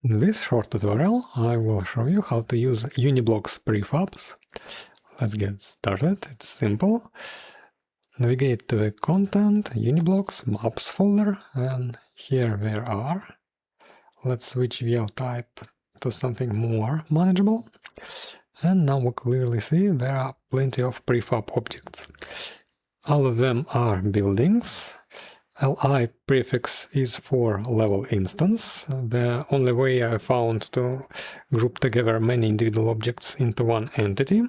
In this short tutorial, I will show you how to use Uniblocks prefabs. Let's get started. It's simple. Navigate to the Content, Uniblocks, Maps folder, and here we are. Let's switch view type to something more manageable. And now we clearly see there are plenty of prefab objects. All of them are buildings. Li prefix is for level instance, the only way I found to group together many individual objects into one entity.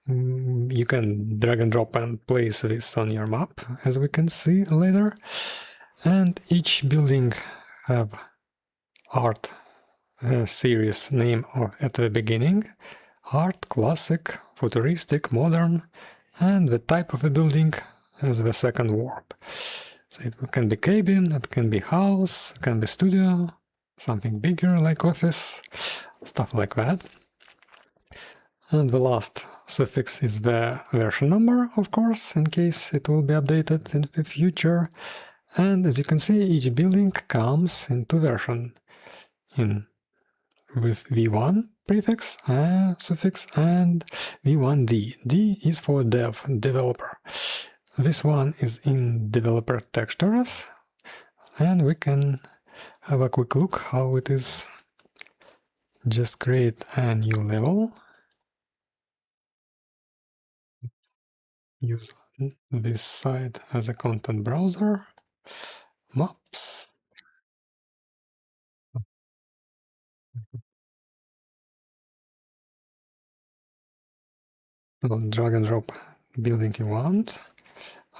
You can drag and drop and place this on your map, as we can see later. And each building have art series name at the beginning. Art, classic, futuristic, modern, and the type of a building as the second word. So it can be cabin, it can be house, it can be studio, something bigger like office, stuff like that. And the last suffix is the version number, of course, in case it will be updated in the future. And as you can see, each building comes in two versions, with v1 prefix, suffix, and v1d. D is for developer. This one is in developer textures, and we can have a quick look how it is. Just create a new level. Use this site as a content browser. Maps. Drag and drop building you want,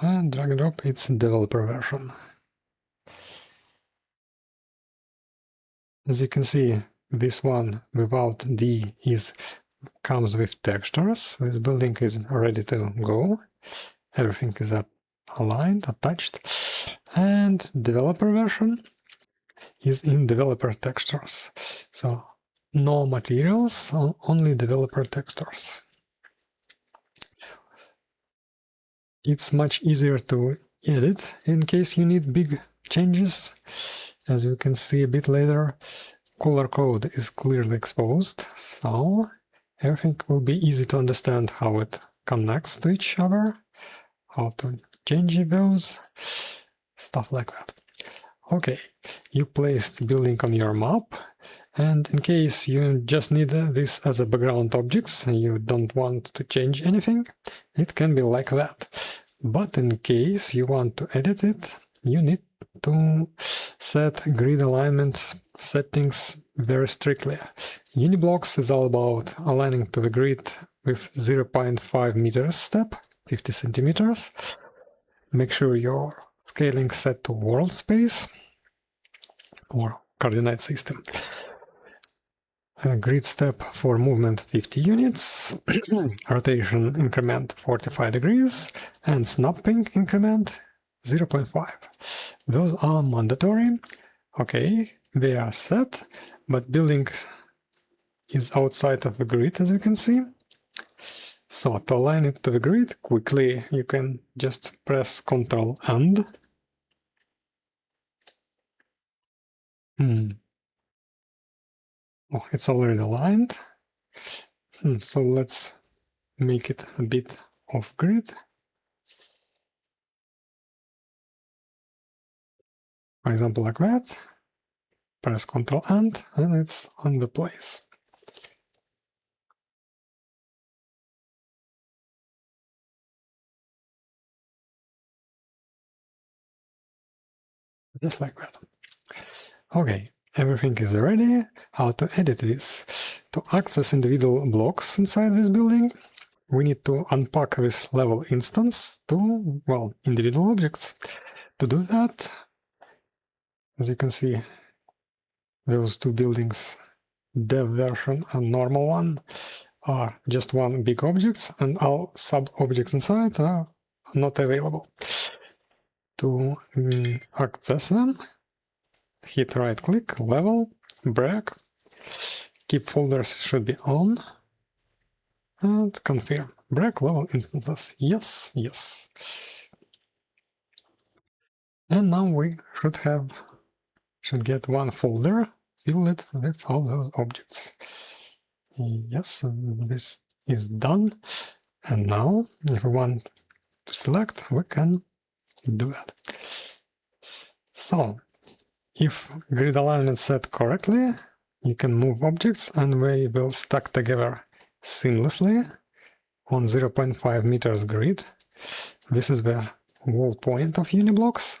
and drag and drop its developer version. As you can see, this one without D comes with textures. This building is ready to go. Everything is aligned, attached. And developer version is in developer textures. So no materials, only developer textures. It's much easier to edit in case you need big changes. As you can see a bit later, color code is clearly exposed, so everything will be easy to understand how it connects to each other, how to change those, stuff like that. Okay, you placed building on your map, and in case you just need this as a background objects and you don't want to change anything, it can be like that. But in case you want to edit it, you need to set grid alignment settings very strictly. Uniblocks is all about aligning to the grid with 0.5 meters step, 50 centimeters. Make sure your scaling set to world space or coordinate system. Grid step for movement 50 units, rotation increment 45 degrees, and snapping increment 0.5. Those are mandatory. Okay, they are set, but building is outside of the grid, as you can see. So to align it to the grid quickly, you can just press Ctrl and. Oh, it's already aligned. So let's make it a bit off grid. For example, like that. Press Ctrl and it's on the place. Just like that. Okay, everything is ready. How to edit this? To access individual blocks inside this building, we need to unpack this level instance to, well, individual objects. To do that, as you can see, those two buildings, dev version and normal one, are just one big object, and all sub-objects inside are not available. To access them, hit right-click, level, break, keep folders should be on, and confirm. Break level instances. Yes, yes. And now we should get one folder fill it with all those objects. Yes, this is done. And now, if we want to select, we can do that. So, if grid alignment set correctly, you can move objects and they will stack together seamlessly on 0.5 meters grid. This is the whole point of Uniblocks.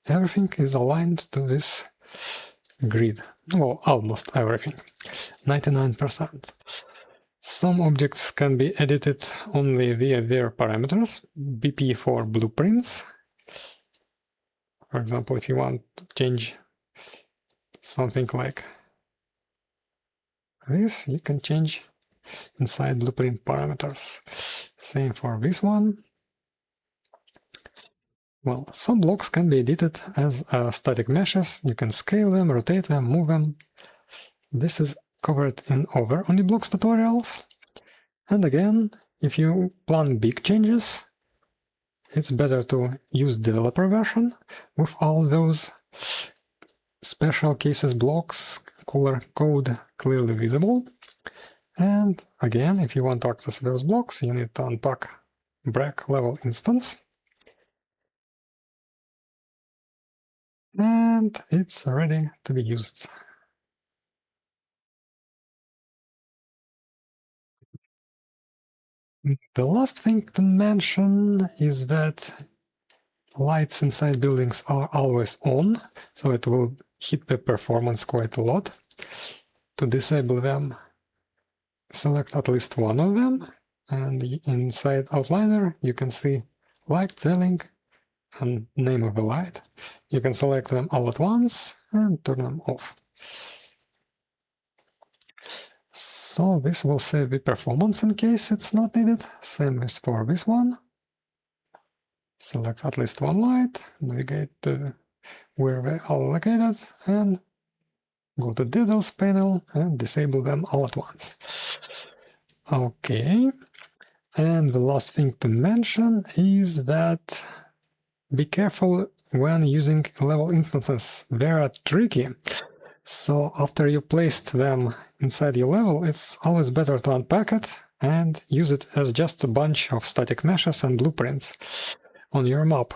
Everything is aligned to this grid. Well, almost everything. 99%. Some objects can be edited only via their parameters, BP for blueprints. For example, if you want to change something like this, you can change inside blueprint parameters. Same for this one. Well, some blocks can be edited as static meshes. You can scale them, rotate them, move them. This is covered in other Uniblocks tutorials. And again, if you plan big changes, it's better to use developer version with all those special cases blocks, color code clearly visible. And again, if you want to access those blocks, you need to unpack break level instance. And it's ready to be used. The last thing to mention is that lights inside buildings are always on, so it will hit the performance quite a lot. To disable them, select at least one of them, and inside outliner you can see light selling and name of the light. You can select them all at once and turn them off. So this will save the performance in case it's not needed. Same as for this one. Select at least one light, navigate to where they are located, and go to details panel and disable them all at once. Okay, and the last thing to mention is that be careful when using level instances. They are tricky. So after you placed them inside your level, it's always better to unpack it and use it as just a bunch of static meshes and blueprints on your map.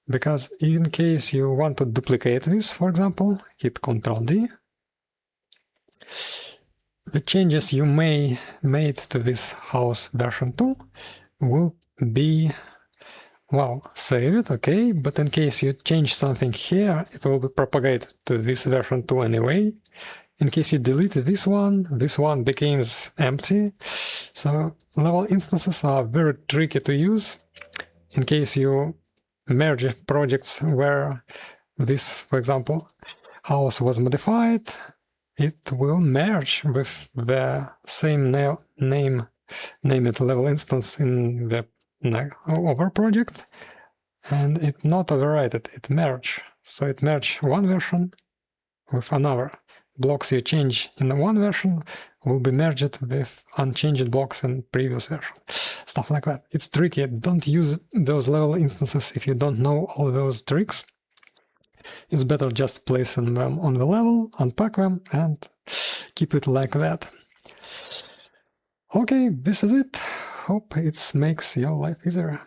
Because in case you want to duplicate this, for example, hit Ctrl D, the changes you may made to this house version 2 will be, well, save it, okay, but in case you change something here, it will be propagated to this version 2 anyway. In case you delete this one becomes empty. So level instances are very tricky to use. In case you merge projects where this, for example, house was modified, it will merge with the same named level instance in the over project, and it not overwrite it, it merge. So it merge one version with another. Blocks you change in the one version will be merged with unchanged blocks in previous version. Stuff like that. It's tricky. Don't use those level instances if you don't know all those tricks. It's better just placing them on the level, unpack them, and keep it like that. Okay, this is it. Hope it makes your life easier.